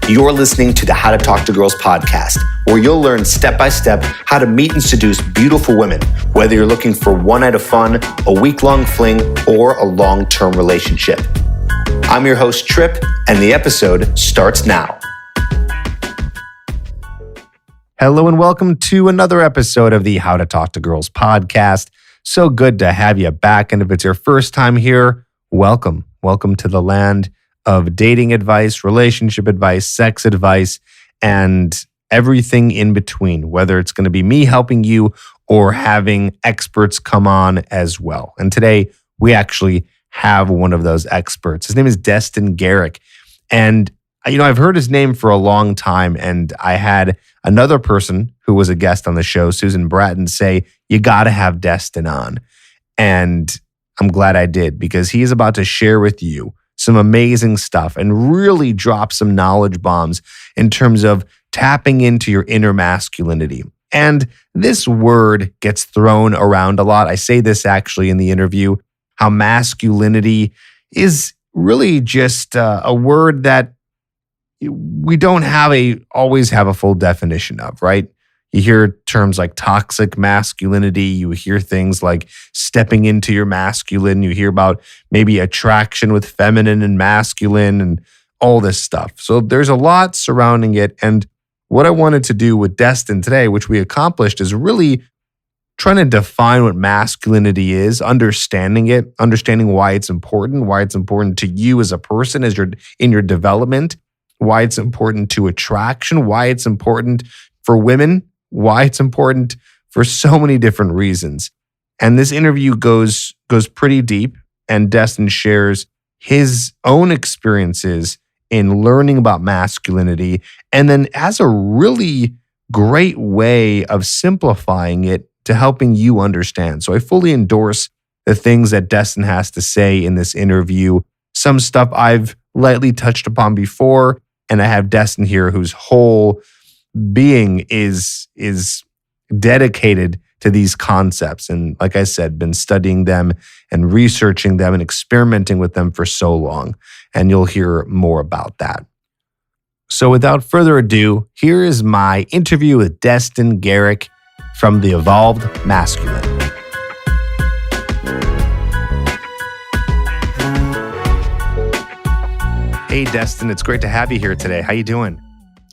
You're listening to the How to Talk to Girls podcast, where you'll learn step-by-step how to meet and seduce beautiful women, whether you're looking for one night of fun, a week-long fling, or a long-term relationship. I'm your host, Trip, and the episode starts now. Hello and welcome to another episode of the How to Talk to Girls podcast. So good to have you back, and if it's your first time here, welcome. Welcome to the land of dating advice, relationship advice, sex advice, and everything in between, whether it's going to be me helping you or having experts come on as well. And today, we actually have one of those experts. His name is Destin Gerek. And, I've heard his name for a long time, and I had another person who was a guest on the show, Susan Bratton, say, you got to have Destin on. And I'm glad I did, because he is about to share with you some amazing stuff and really drop some knowledge bombs in terms of tapping into your inner masculinity. And this word gets thrown around a lot. I say this actually in the interview, how masculinity is really just a word that we don't always have a full definition of, right? You hear terms like toxic masculinity. You hear things like stepping into your masculine. You hear about maybe attraction with feminine and masculine and all this stuff. So there's a lot surrounding it. And what I wanted to do with Destin today, which we accomplished, is really trying to define what masculinity is, understanding it, understanding why it's important to you as a person as you're in your development, why it's important to attraction, why it's important for women, why it's important for so many different reasons. And this interview goes pretty deep, and Destin shares his own experiences in learning about masculinity, and then as a really great way of simplifying it to helping you understand. So I fully endorse the things that Destin has to say in this interview. Some stuff I've lightly touched upon before, and I have Destin here whose whole being is dedicated to these concepts. And like I said, been studying them and researching them and experimenting with them for so long. And you'll hear more about that. So without further ado, here is my interview with Destin Gerek from The Evolved Masculine. Hey, Destin, it's great to have you here today. How you doing?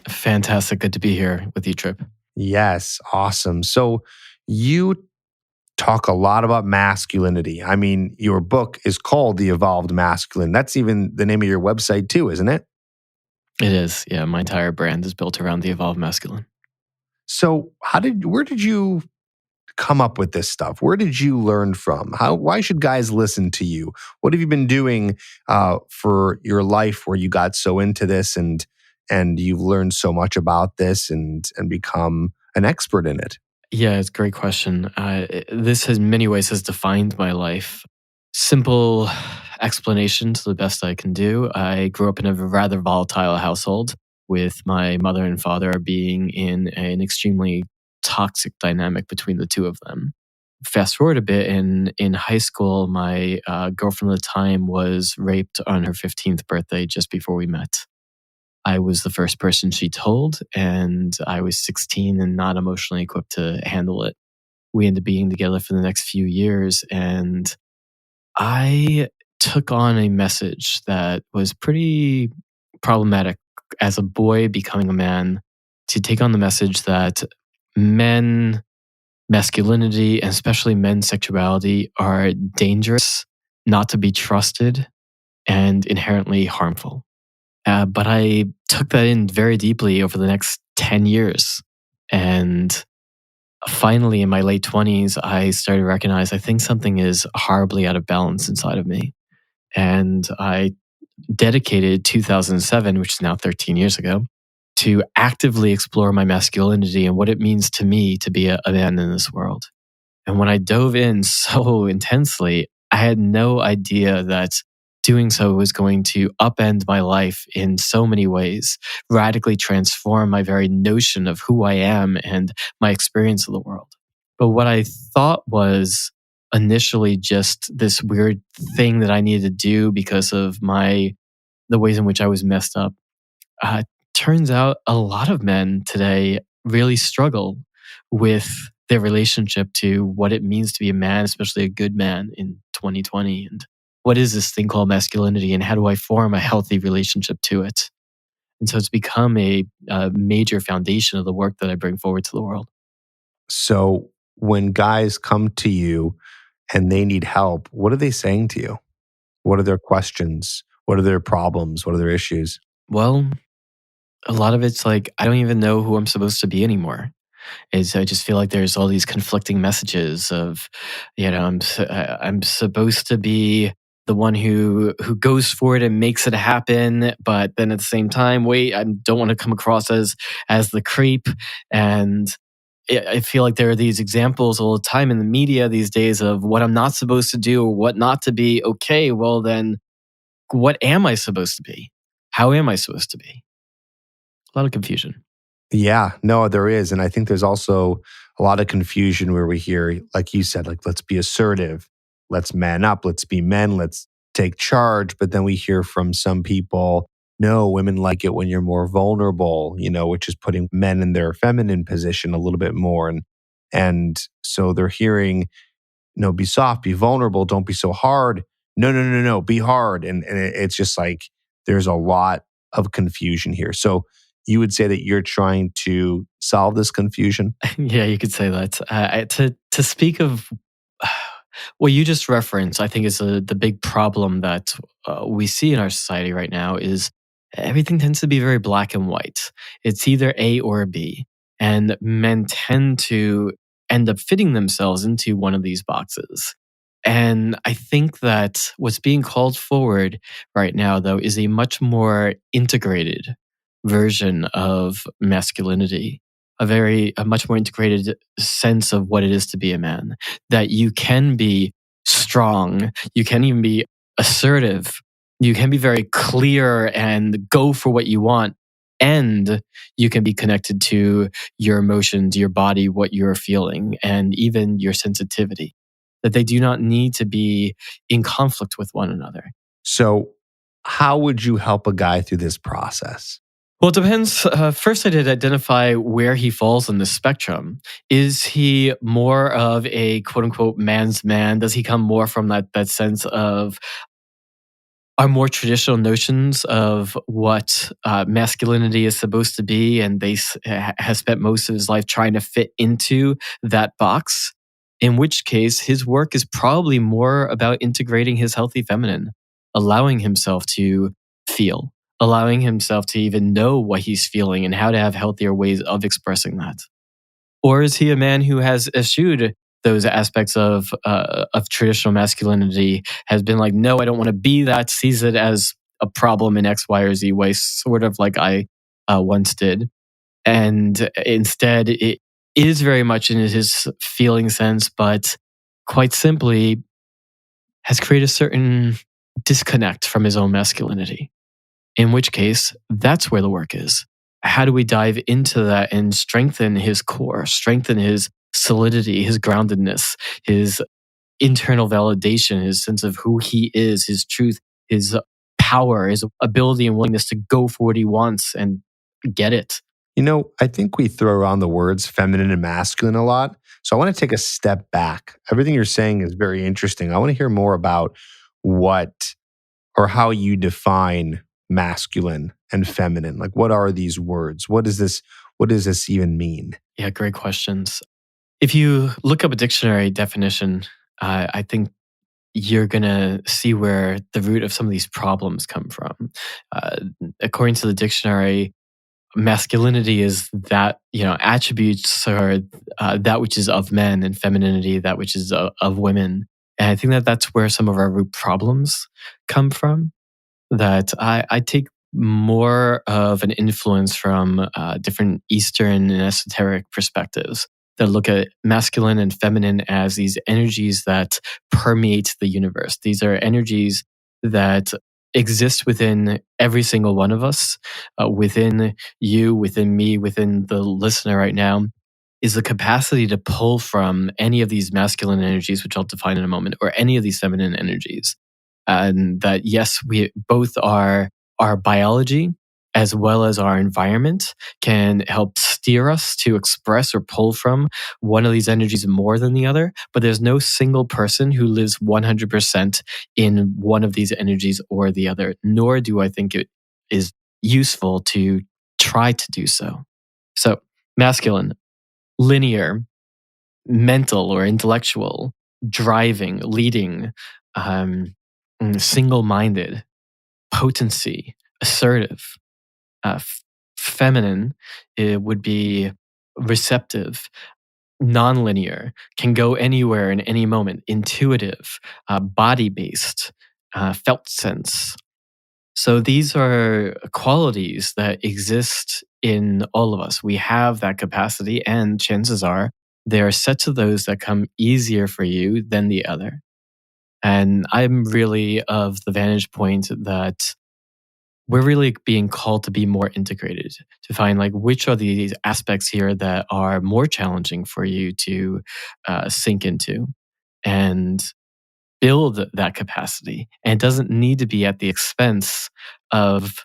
Fantastic. Good to be here with you, Trip. Yes, awesome. So you talk a lot about masculinity. I mean, your book is called The Evolved Masculine. That's even the name of your website too, isn't it? It is. Yeah, my entire brand is built around The Evolved Masculine. So where did you come up with this stuff? Where did you learn from? Why should guys listen to you? What have you been doing for your life where you got so into this and you've learned so much about this and become an expert in it? Yeah, it's a great question. This has many ways has defined my life. Simple explanation to the best I can do. I grew up in a rather volatile household with my mother and father being in an extremely toxic dynamic between the two of them. Fast forward a bit, in high school, my girlfriend at the time was raped on her 15th birthday just before we met. I was the first person she told, and I was 16 and not emotionally equipped to handle it. We ended up being together for the next few years, and I took on a message that was pretty problematic as a boy becoming a man, to take on the message that men, masculinity, and especially men's sexuality are dangerous, not to be trusted, and inherently harmful. But I took that in very deeply over the next 10 years. And finally, in my late 20s, I started to recognize I think something is horribly out of balance inside of me. And I dedicated 2007, which is now 13 years ago, to actively explore my masculinity and what it means to me to be a man in this world. And when I dove in so intensely, I had no idea that doing so was going to upend my life in so many ways, radically transform my very notion of who I am and my experience of the world. But what I thought was initially just this weird thing that I needed to do because of the ways in which I was messed up, turns out a lot of men today really struggle with their relationship to what it means to be a man, especially a good man in 2020. And what is this thing called masculinity, and how do I form a healthy relationship to it? And so it's become a major foundation of the work that I bring forward to the world. So when guys come to you and they need help, what are they saying to you? What are their questions? What are their problems? What are their issues? Well, a lot of it's like, I don't even know who I'm supposed to be anymore. I just feel like there's all these conflicting messages of, I'm supposed to be the one who goes for it and makes it happen, but then at the same time, wait, I don't want to come across as the creep. And I feel like there are these examples all the time in the media these days of what I'm not supposed to do or what not to be. Okay, well then, what am I supposed to be? How am I supposed to be? A lot of confusion. Yeah, no, there is. And I think there's also a lot of confusion where we hear, like you said, like, let's be assertive, let's man up, let's be men, let's take charge. But then we hear from some people, no, women like it when you're more vulnerable, which is putting men in their feminine position a little bit more. And so they're hearing, no, be soft, be vulnerable, don't be so hard. No, no, no, no, be hard. And it's just like there's a lot of confusion here. So you would say that you're trying to solve this confusion? Yeah, you could say that. To speak of what you just referenced, I think is the big problem that we see in our society right now is everything tends to be very black and white. It's either A or B, and men tend to end up fitting themselves into one of these boxes. And I think that what's being called forward right now, though, is a much more integrated version of masculinity, a much more integrated sense of what it is to be a man. That you can be strong, you can even be assertive, you can be very clear and go for what you want, and you can be connected to your emotions, your body, what you're feeling, and even your sensitivity. That they do not need to be in conflict with one another. So, how would you help a guy through this process? Well, it depends. First, I did identify where he falls on the spectrum. Is he more of a quote unquote man's man? Does he come more from that sense of our more traditional notions of what masculinity is supposed to be, and has spent most of his life trying to fit into that box? In which case, his work is probably more about integrating his healthy feminine, allowing himself to feel, allowing himself to even know what he's feeling and how to have healthier ways of expressing that. Or is he a man who has eschewed those aspects of traditional masculinity, has been like, no, I don't want to be that, sees it as a problem in X, Y, or Z way, sort of like I once did. And instead, it is very much in his feeling sense, but quite simply has created a certain disconnect from his own masculinity. In which case, that's where the work is. How do we dive into that and strengthen his core, strengthen his solidity, his groundedness, his internal validation, his sense of who he is, his truth, his power, his ability and willingness to go for what he wants and get it? I think we throw around the words feminine and masculine a lot. So I want to take a step back. Everything you're saying is very interesting. I want to hear more about what or how you define masculine and feminine. Like, what are these words? What does this even mean? Yeah, great questions. If you look up a dictionary definition, I think you're going to see where the root of some of these problems come from. According to the dictionary, masculinity is that, attributes or that which is of men, and femininity, that which is of women. And I think that that's where some of our root problems come from. That I take more of an influence from different Eastern and esoteric perspectives that look at masculine and feminine as these energies that permeate the universe. These are energies that exist within every single one of us, within you, within me, within the listener right now, is the capacity to pull from any of these masculine energies, which I'll define in a moment, or any of these feminine energies. And that, yes, we both are our biology, as well as our environment can help steer us to express or pull from one of these energies more than the other. But there's no single person who lives 100% in one of these energies or the other, nor do I think it is useful to try to do so. So, masculine, linear, mental or intellectual, driving, leading, single minded, potency, assertive. Feminine, it would be receptive, nonlinear, can go anywhere in any moment, intuitive, body based, felt sense. So these are qualities that exist in all of us. We have that capacity, and chances are there are sets of those that come easier for you than the other. And I'm really of the vantage point that we're really being called to be more integrated, to find like which are these aspects here that are more challenging for you to sink into and build that capacity. And it doesn't need to be at the expense of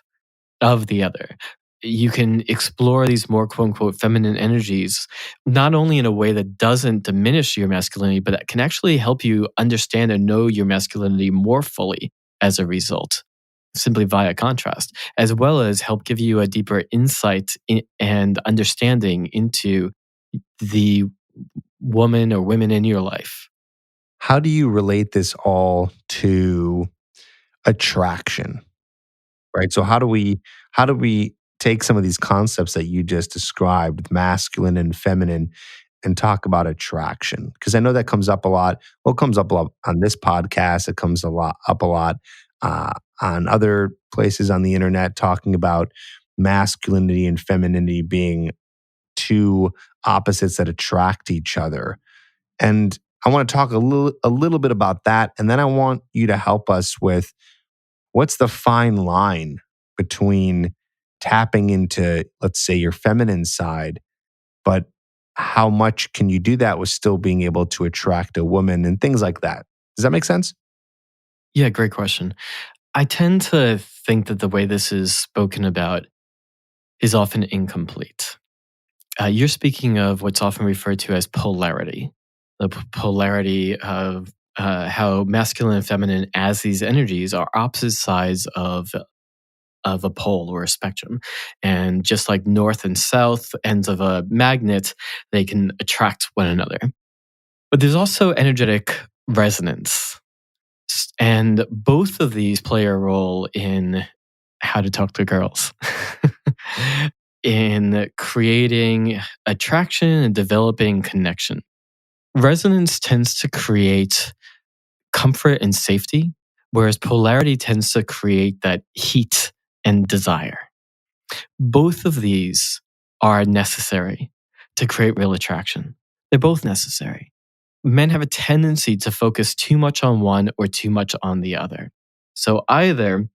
the other. You can explore these more quote unquote feminine energies, not only in a way that doesn't diminish your masculinity, but that can actually help you understand and know your masculinity more fully as a result, simply via contrast, as well as help give you a deeper insight and understanding into the woman or women in your life. How do you relate this all to attraction? Right? So how do we take some of these concepts that you just described, masculine and feminine, and talk about attraction? Because I know that comes up a lot. Well, it comes up a lot on this podcast. It comes up a lot on other places on the internet, talking about masculinity and femininity being two opposites that attract each other. And I want to talk a little bit about that, and then I want you to help us with what's the fine line between tapping into, let's say, your feminine side, but how much can you do that with still being able to attract a woman and things like that? Does that make sense? Yeah, great question. I tend to think that the way this is spoken about is often incomplete. You're speaking of what's often referred to as polarity, the polarity of how masculine and feminine, as these energies, are opposite sides of a pole or a spectrum. And just like north and south ends of a magnet, they can attract one another. But there's also energetic resonance. And both of these play a role in how to talk to girls, in creating attraction and developing connection. Resonance tends to create comfort and safety, whereas polarity tends to create that heat and desire. Both of these are necessary to create real attraction. They're both necessary. Men have a tendency to focus too much on one or too much on the other. So either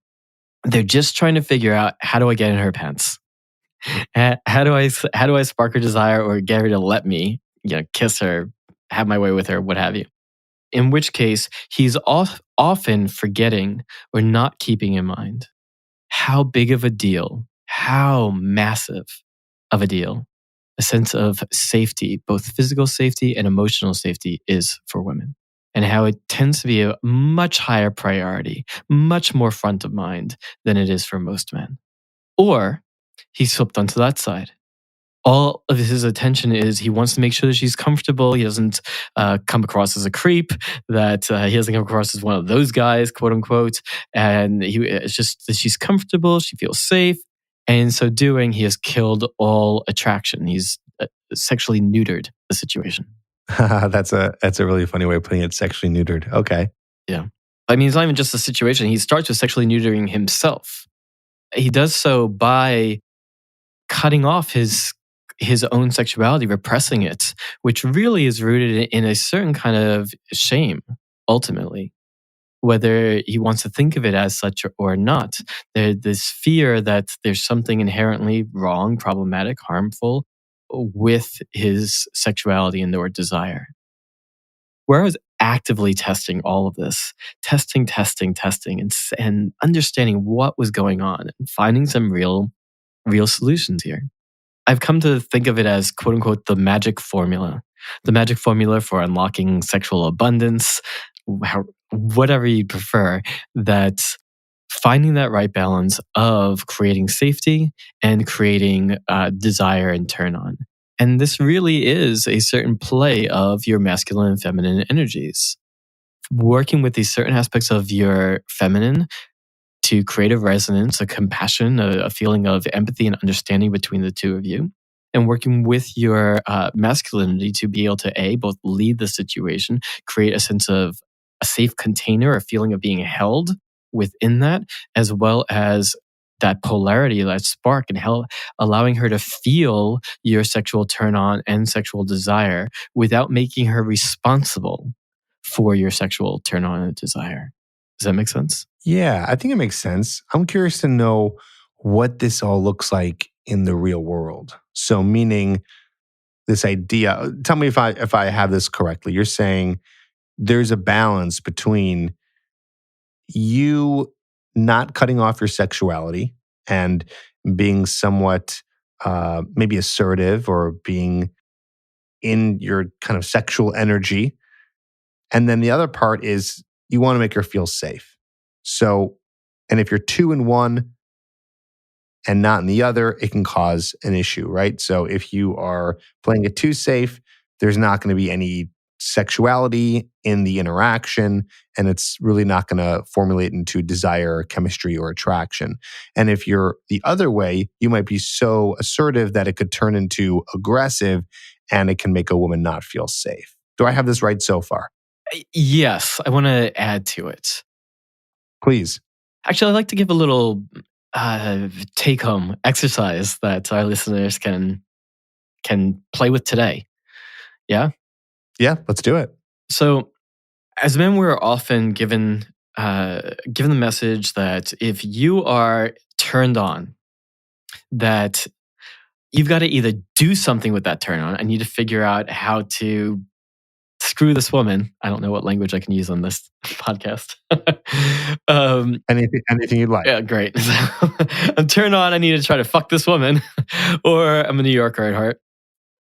they're just trying to figure out, how do I get in her pants? How do I spark her desire or get her to let me, kiss her, have my way with her, what have you? In which case, he's often forgetting or not keeping in mind how big of a deal, how massive of a deal a sense of safety, both physical safety and emotional safety, is for women, and how it tends to be a much higher priority, much more front of mind than it is for most men. Or he's flipped onto that side. All of his attention is he wants to make sure that she's comfortable. He doesn't come across as a creep, that he doesn't come across as one of those guys, quote unquote. And it's just that she's comfortable, she feels safe. And in so doing, he has killed all attraction. He's sexually neutered the situation. That's a really funny way of putting it. Sexually neutered. Okay. Yeah. I mean, it's not even just a situation. He starts with sexually neutering himself. He does so by cutting off his own sexuality, repressing it, which really is rooted in a certain kind of shame, ultimately. Whether he wants to think of it as such or not, there's this fear that there's something inherently wrong, problematic, harmful with his sexuality and or desire. Where I was actively testing all of this, testing, and understanding what was going on and finding some real real solutions here. I've come to think of it as quote unquote the magic formula for unlocking sexual abundance, whatever you prefer, that finding that right balance of creating safety and creating desire and turn on. And this really is a certain play of your masculine and feminine energies. Working with these certain aspects of your feminine to create a resonance, a compassion, a feeling of empathy and understanding between the two of you, and working with your masculinity to be able to both lead the situation, create a sense of a safe container, a feeling of being held within that, as well as that polarity, that spark, and allowing her to feel your sexual turn on and sexual desire without making her responsible for your sexual turn on and desire. Does that make sense? Yeah, I think it makes sense. I'm curious to know what this all looks like in the real world. So, meaning this idea, tell me if I have this correctly. You're saying there's a balance between you not cutting off your sexuality and being somewhat maybe assertive or being in your kind of sexual energy. And then the other part is you want to make her feel safe. So, and if you're two in one and not in the other, it can cause an issue, right? So if you are playing it too safe, there's not going to be any sexuality in the interaction, and it's really not going to formulate into desire, chemistry, or attraction. And if you're the other way, you might be so assertive that it could turn into aggressive and it can make a woman not feel safe. Do I have this right so far? Yes, I want to add to it. Please. Actually, I'd like to give a little take-home exercise that our listeners can play with today. Yeah? Yeah, let's do it. So, as men, we're often given the message that if you are turned on, that you've got to either do something with that turn on. I need to figure out how to screw this woman. I don't know what language I can use on this podcast. Anything you'd like. Yeah, great. I'm turned on. I need to try to fuck this woman, or I'm a New Yorker at heart,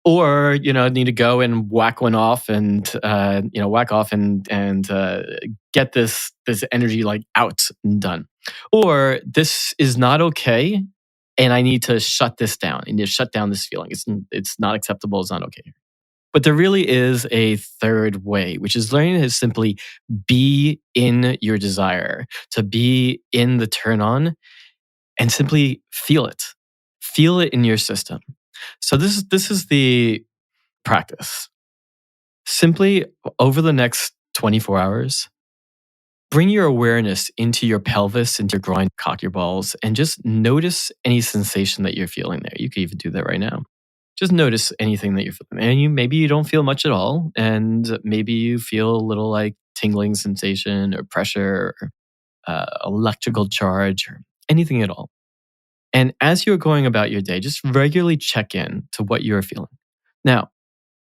or I need to go and whack one off and whack off and get this energy like out and done, or this is not okay, and I need to shut this down. I need to shut down this feeling. It's not acceptable. It's not okay. But there really is a third way, which is learning to simply be in your desire, to be in the turn on, and simply feel it. Feel it in your system. So this is the practice. Simply over the next 24 hours, bring your awareness into your pelvis, into your groin, cock your balls, and just notice any sensation that you're feeling there. You could even do that right now. Just notice anything that you're feeling. And maybe you don't feel much at all. And maybe you feel a little like tingling sensation or pressure or electrical charge or anything at all. And as you're going about your day, just regularly check in to what you're feeling. Now,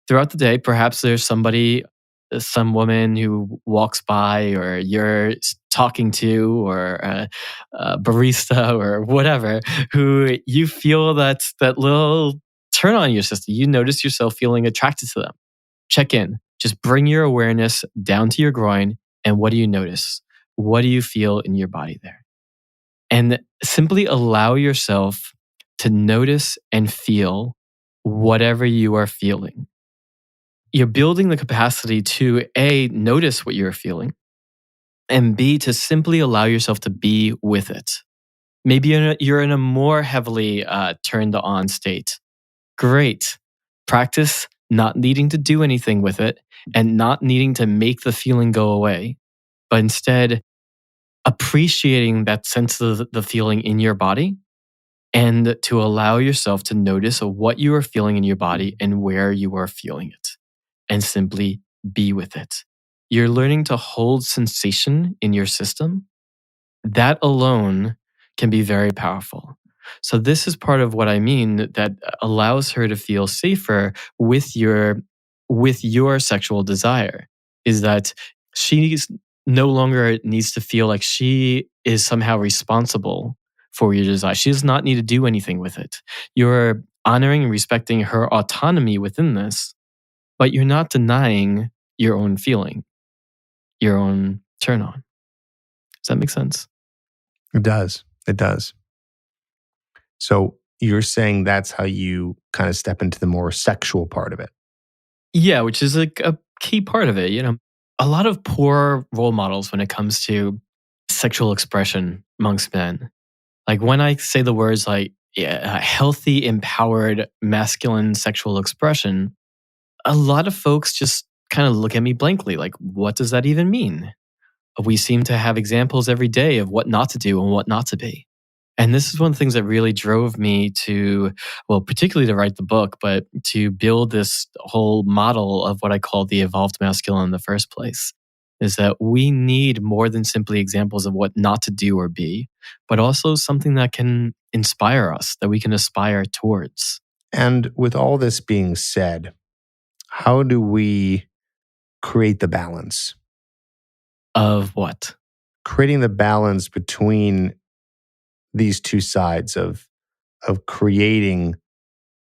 throughout the day, perhaps there's some woman who walks by or you're talking to or a barista or whatever, who you feel that little turn on your system. You notice yourself feeling attracted to them. Check in. Just bring your awareness down to your groin. And what do you notice? What do you feel in your body there? And simply allow yourself to notice and feel whatever you are feeling. You're building the capacity to A, notice what you're feeling, and B, to simply allow yourself to be with it. Maybe you're in a more heavily turned on state. Great. Practice not needing to do anything with it and not needing to make the feeling go away, but instead appreciating that sense of the feeling in your body and to allow yourself to notice what you are feeling in your body and where you are feeling it and simply be with it. You're learning to hold sensation in your system. That alone can be very powerful. So this is part of what I mean that allows her to feel safer with your sexual desire, is that she no longer needs to feel like she is somehow responsible for your desire. She does not need to do anything with it. You're honoring and respecting her autonomy within this, but you're not denying your own feeling, your own turn on. Does that make sense? It does. It does. So you're saying that's how you kind of step into the more sexual part of it. Yeah, which is a key part of it. A lot of poor role models when it comes to sexual expression amongst men. Like when I say the words like healthy, empowered, masculine sexual expression, a lot of folks just kind of look at me blankly. Like, what does that even mean? We seem to have examples every day of what not to do and what not to be. And this is one of the things that really drove me to, well, particularly to write the book, but to build this whole model of what I call the evolved masculine in the first place, is that we need more than simply examples of what not to do or be, but also something that can inspire us, that we can aspire towards. And with all this being said, how do we create the balance? Of what? Creating the balance between these two sides of creating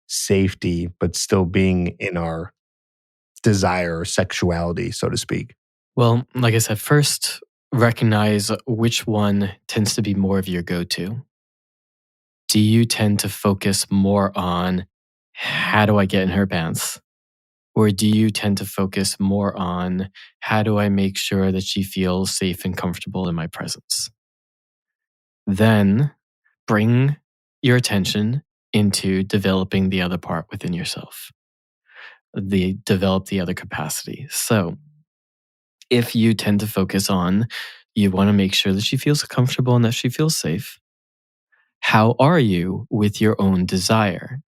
safety, but still being in our desire or sexuality, so to speak. Well, like I said, first recognize which one tends to be more of your go-to. Do you tend to focus more on how do I get in her pants? Or do you tend to focus more on how do I make sure that she feels safe and comfortable in my presence? Then bring your attention into developing the other part within yourself. Develop the other capacity. So if you tend to focus on, you want to make sure that she feels comfortable and that she feels safe, how are you with your own desire?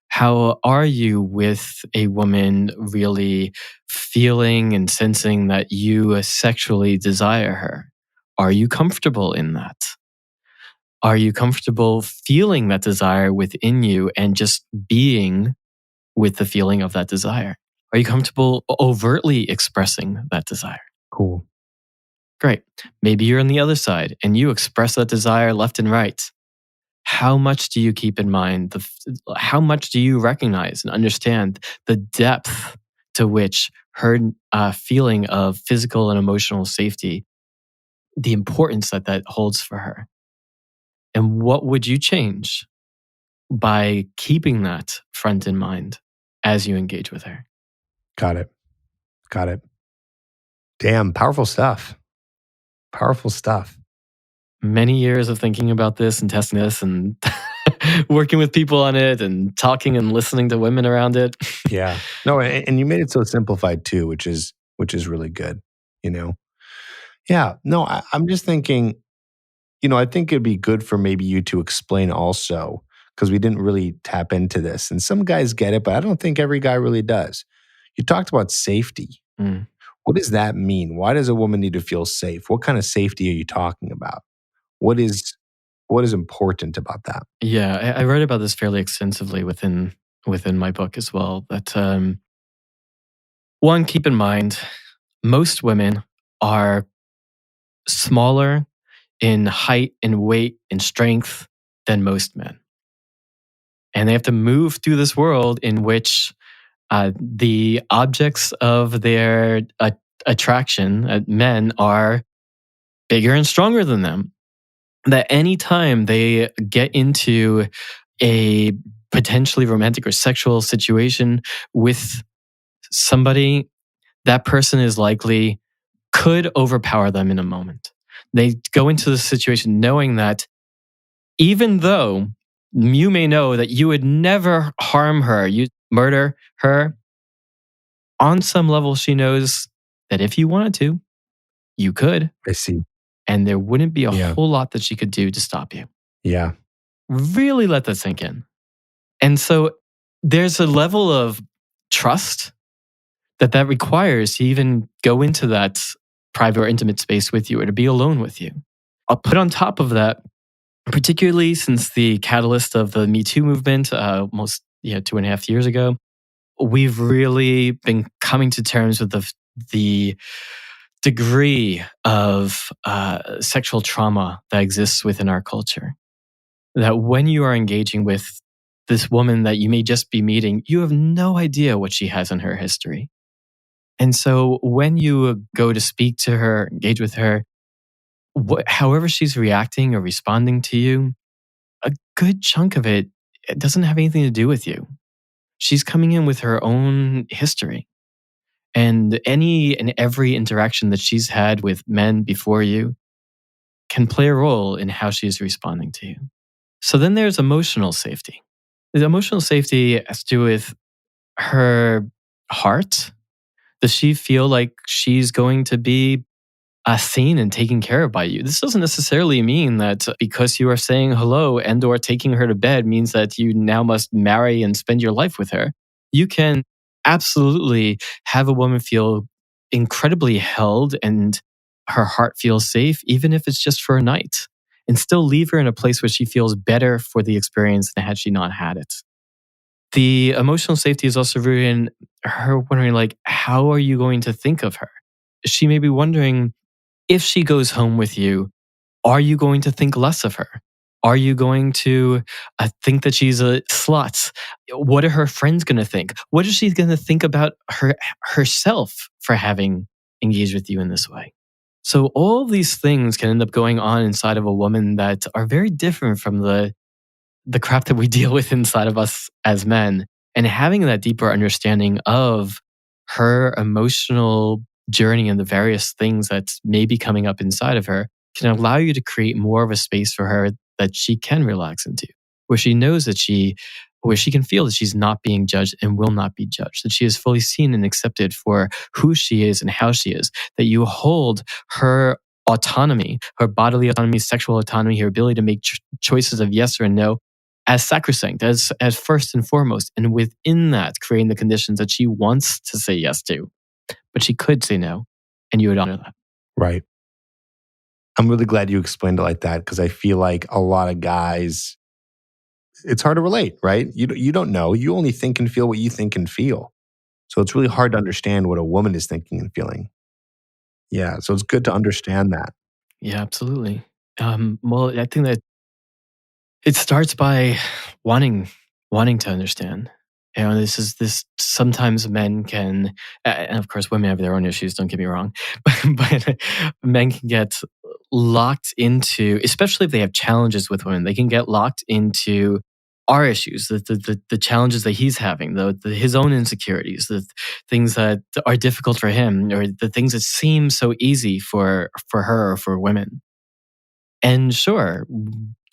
How are you with a woman really feeling and sensing that you sexually desire her? Are you comfortable in that? Are you comfortable feeling that desire within you and just being with the feeling of that desire? Are you comfortable overtly expressing that desire? Cool. Great. Maybe you're on the other side and you express that desire left and right. How much do you keep in mind? How much do you recognize and understand the depth to which her feeling of physical and emotional safety, the importance that holds for her? And what would you change by keeping that front in mind as you engage with her? Got it. Got it. Damn, powerful stuff. Powerful stuff. Many years of thinking about this and testing this and working with people on it and talking and listening to women around it. Yeah. No, and you made it so simplified too, which is really good, Yeah. No, I'm just thinking, I think it'd be good for maybe you to explain also, because we didn't really tap into this. And some guys get it, but I don't think every guy really does. You talked about safety. Mm. What does that mean? Why does a woman need to feel safe? What kind of safety are you talking about? What is important about that? Yeah, I wrote about this fairly extensively within my book as well. That one, keep in mind, most women are smaller in height and weight and strength than most men. And they have to move through this world in which the objects of their attraction, men, are bigger and stronger than them. That any time they get into a potentially romantic or sexual situation with somebody, that person is likely could overpower them in a moment. They go into the situation knowing that even though you may know that you would never harm her, you murder her, on some level she knows that if you wanted to, you could. I see. And there wouldn't be a Yeah. whole lot that she could do to stop you. Yeah. Really let that sink in. And so there's a level of trust that requires to even go into that private or intimate space with you or to be alone with you. I'll put on top of that, particularly since the catalyst of the Me Too movement almost 2.5 years ago, we've really been coming to terms with the degree of sexual trauma that exists within our culture. that when you are engaging with this woman that you may just be meeting, you have no idea what she has in her history. And so when you go to speak to her, engage with her, however she's reacting or responding to you, a good chunk of it doesn't have anything to do with you. She's coming in with her own history. And any and every interaction that she's had with men before you can play a role in how she's responding to you. So then there's emotional safety. The emotional safety has to do with her heart. Does she feel like she's going to be seen and taken care of by you? This doesn't necessarily mean that because you are saying hello and or taking her to bed means that you now must marry and spend your life with her. You can absolutely have a woman feel incredibly held and her heart feels safe, even if it's just for a night, and still leave her in a place where she feels better for the experience than had she not had it. The emotional safety is also rooted in her wondering, like, how are you going to think of her? She may be wondering, if she goes home with you, are you going to think less of her? Are you going to think that she's a slut? What are her friends going to think? What is she going to think about herself for having engaged with you in this way? So all of these things can end up going on inside of a woman that are very different from the crap that we deal with inside of us as men. And having that deeper understanding of her emotional journey and the various things that may be coming up inside of her can allow you to create more of a space for her that she can relax into, where she knows where she can feel that she's not being judged and will not be judged, that she is fully seen and accepted for who she is and how she is, that you hold her autonomy, her bodily autonomy, sexual autonomy, her ability to make choices of yes or no as sacrosanct, as first and foremost. And within that, creating the conditions that she wants to say yes to, but she could say no, and you would honor that. Right. I'm really glad you explained it like that, because I feel like a lot of guys, it's hard to relate, right? You don't know. You only think and feel what you think and feel. So it's really hard to understand what a woman is thinking and feeling. Yeah. So it's good to understand that. Yeah, absolutely. Well, I think that it starts by wanting to understand. You know, this sometimes men can, and of course women have their own issues, don't get me wrong, but men can get locked into, especially if they have challenges with women, they can get locked into our issues, the challenges that he's having, his own insecurities, the things that are difficult for him, or the things that seem so easy for her or for women. And sure,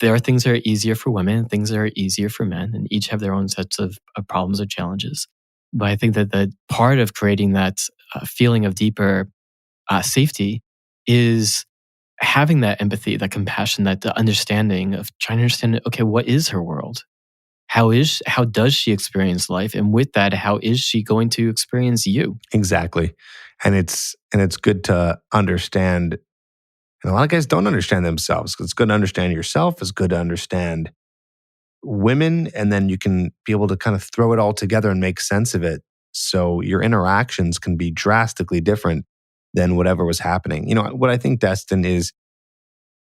there are things that are easier for women and things that are easier for men, and each have their own sets of problems or challenges. But I think that the part of creating that feeling of deeper safety is having that empathy, that compassion, that understanding of trying to understand, okay, what is her world? How does she experience life? And with that, how is she going to experience you? Exactly. And it's good to understand. And a lot of guys don't understand themselves. It's good to understand yourself. It's good to understand women. And then you can be able to kind of throw it all together and make sense of it. So your interactions can be drastically different than whatever was happening. You know, what I think, Destin, is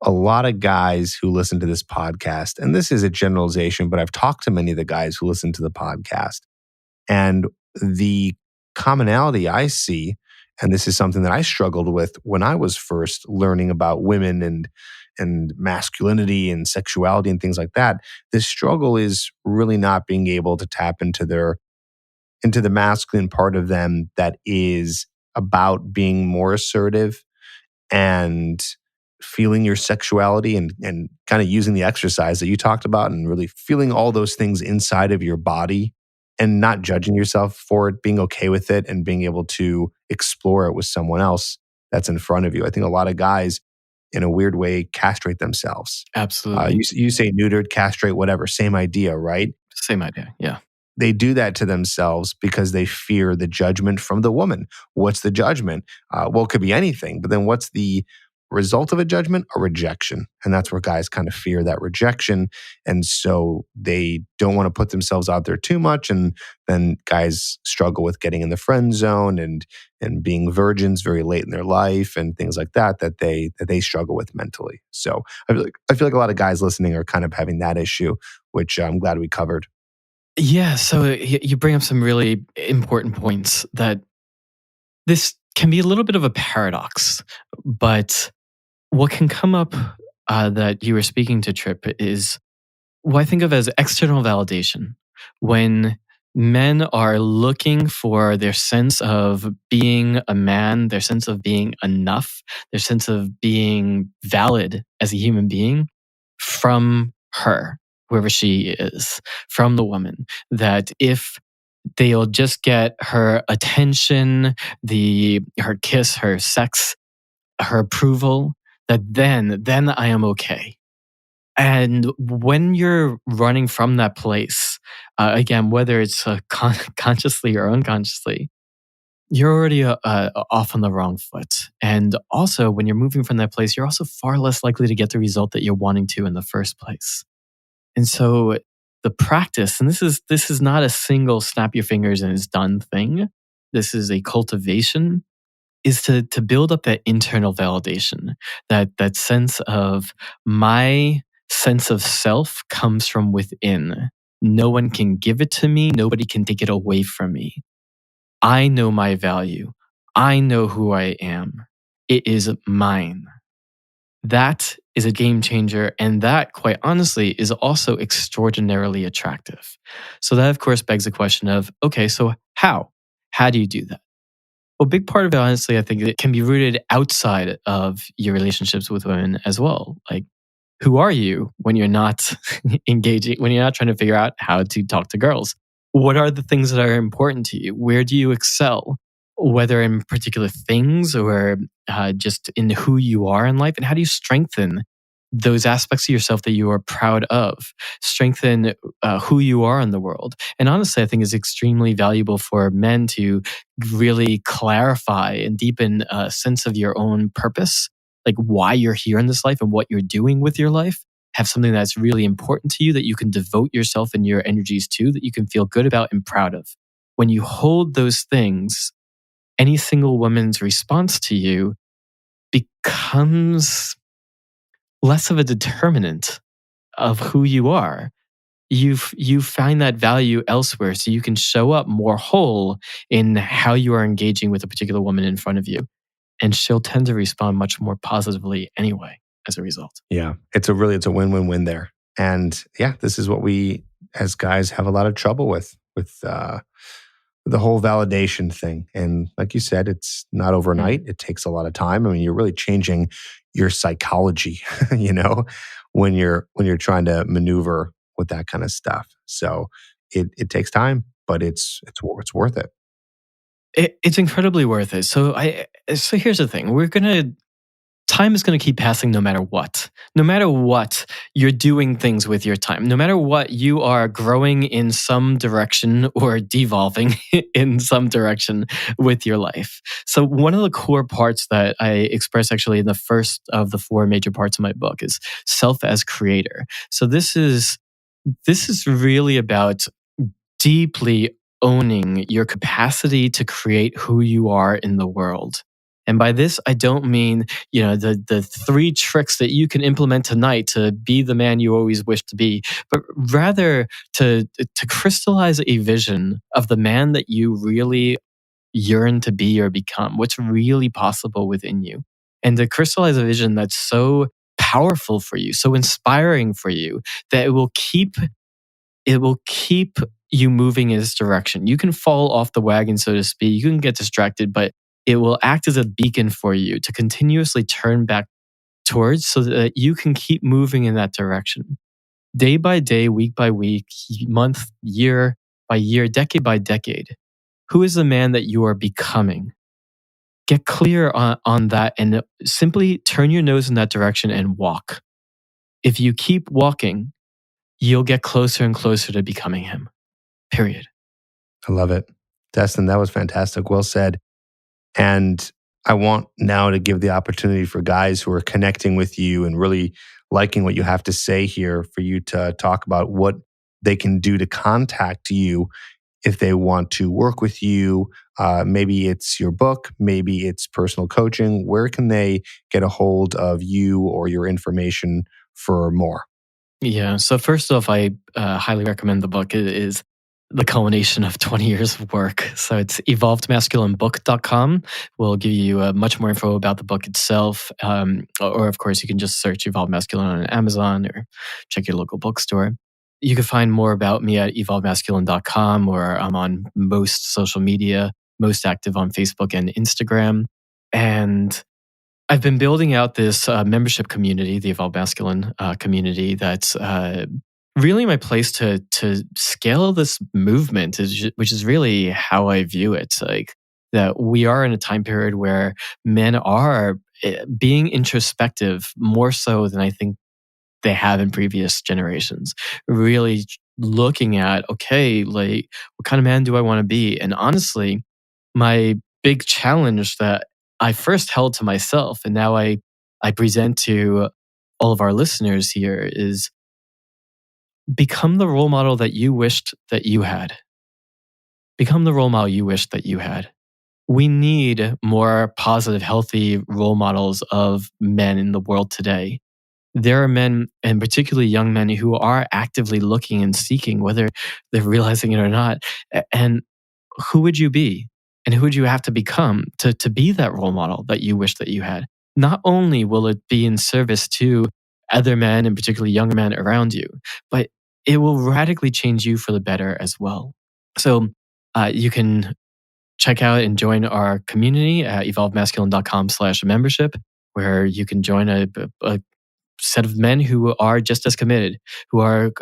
a lot of guys who listen to this podcast, and this is a generalization, but I've talked to many of the guys who listen to the podcast. And the commonality I see, and this is something that I struggled with when I was first learning about women and masculinity and sexuality and things like that. This struggle is really not being able to tap into the masculine part of them that is about being more assertive and feeling your sexuality and kind of using the exercise that you talked about and really feeling all those things inside of your body and not judging yourself for it, being okay with it and being able to explore it with someone else that's in front of you. I think a lot of guys, in a weird way, castrate themselves. Absolutely. You say neutered, castrate, whatever, same idea, right? Same idea, yeah. They do that to themselves because they fear the judgment from the woman. What's the judgment? Well, it could be anything, but then what's the result of a judgment or rejection. And that's where guys kind of fear that rejection. And so they don't want to put themselves out there too much. And then guys struggle with getting in the friend zone and being virgins very late in their life and things like that they struggle with mentally. So I feel like a lot of guys listening are kind of having that issue, which I'm glad we covered. Yeah, so you bring up some really important points that this can be a little bit of a paradox, but what can come up that you were speaking to, Trip, is what I think of as external validation. When men are looking for their sense of being a man, their sense of being enough, their sense of being valid as a human being from her, whoever she is, from the woman, that if they'll just get her attention, her kiss, her sex, her approval, that then I am okay. And when you're running from that place, again, whether it's consciously or unconsciously, you're already off on the wrong foot. And also, when you're moving from that place, you're also far less likely to get the result that you're wanting to in the first place. And so the practice, and this is not a single snap your fingers and it's done thing. This is a cultivation, is to build up that internal validation, that sense of my sense of self comes from within. No one can give it to me. Nobody can take it away from me. I know my value. I know who I am. It is mine. That is a game changer. And that, quite honestly, is also extraordinarily attractive. So that, of course, begs the question of, okay, so how? How do you do that? Well, a big part of it, honestly, I think it can be rooted outside of your relationships with women as well. Like, who are you when you're not engaging, when you're not trying to figure out how to talk to girls? What are the things that are important to you? Where do you excel? Whether in particular things or just in who you are in life, and how do you strengthen those aspects of yourself that you are proud of? Strengthen who you are in the world. And honestly, I think it's extremely valuable for men to really clarify and deepen a sense of your own purpose, like why you're here in this life and what you're doing with your life. Have something that's really important to you that you can devote yourself and your energies to, that you can feel good about and proud of. When you hold those things, any single woman's response to you becomes less of a determinant of who you are. You find that value elsewhere, so you can show up more whole in how you are engaging with a particular woman in front of you. And she'll tend to respond much more positively anyway as a result. Yeah, it's a win-win-win there. And yeah, this is what we as guys have a lot of trouble with the whole validation thing. And like you said, it's not overnight. It takes a lot of time. I mean, you're really changing your psychology, when you're trying to maneuver with that kind of stuff. So it takes time, but it's worth it. It's incredibly worth it. So here's the thing. Time is going to keep passing no matter what. No matter what, you're doing things with your time. No matter what, you are growing in some direction or devolving in some direction with your life. So one of the core parts that I express actually in the first of the 4 major parts of my book is self as creator. So this is really about deeply owning your capacity to create who you are in the world. And by this, I don't mean, the 3 tricks that you can implement tonight to be the man you always wish to be, but rather to crystallize a vision of the man that you really yearn to be or become, what's really possible within you. And to crystallize a vision that's so powerful for you, so inspiring for you, that it will keep you moving in this direction. You can fall off the wagon, so to speak. You can get distracted, but it will act as a beacon for you to continuously turn back towards so that you can keep moving in that direction. Day by day, week by week, month, year by year, decade by decade. Who is the man that you are becoming? Get clear on that and simply turn your nose in that direction and walk. If you keep walking, you'll get closer and closer to becoming him. Period. I love it. Destin, that was fantastic. Well said. And I want now to give the opportunity for guys who are connecting with you and really liking what you have to say here for you to talk about what they can do to contact you if they want to work with you. Maybe it's your book, maybe it's personal coaching. Where can they get a hold of you or your information for more? Yeah. So first off, I highly recommend the book. It is the culmination of 20 years of work. So it's evolvedmasculinebook.com. We'll give you much more info about the book itself. Or of course, you can just search Evolved Masculine on Amazon or check your local bookstore. You can find more about me at evolvedmasculine.com, or I'm on most social media, most active on Facebook and Instagram. And I've been building out this membership community, the Evolved Masculine community. That's really my place to scale this movement, which is really how I view it. Like that, we are in a time period where men are being introspective more so than I think they have in previous generations. Really looking at, okay, like what kind of man do I want to be? And honestly, my big challenge that I first held to myself and now I present to all of our listeners here is become the role model that you wished that you had. Become the role model you wished that you had. We need more positive, healthy role models of men in the world today. There are men, and particularly young men, who are actively looking and seeking, whether they're realizing it or not. And who would you be? And who would you have to become to be that role model that you wish that you had? Not only will it be in service to other men, and particularly younger men around you, but it will radically change you for the better as well. So you can check out and join our community at evolvedmasculine.com/membership, where you can join a set of men who are just as committed, who are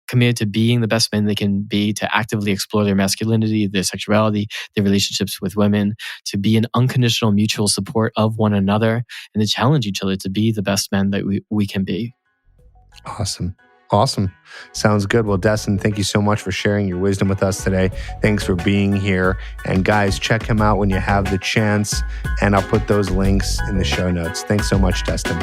committed to being the best men they can be, to actively explore their masculinity, their sexuality, their relationships with women, to be an unconditional mutual support of one another, and to challenge each other to be the best men that we can be. Awesome. Awesome. Sounds good. Well, Destin, thank you so much for sharing your wisdom with us today. Thanks for being here. And guys, check him out when you have the chance. And I'll put those links in the show notes. Thanks so much, Destin.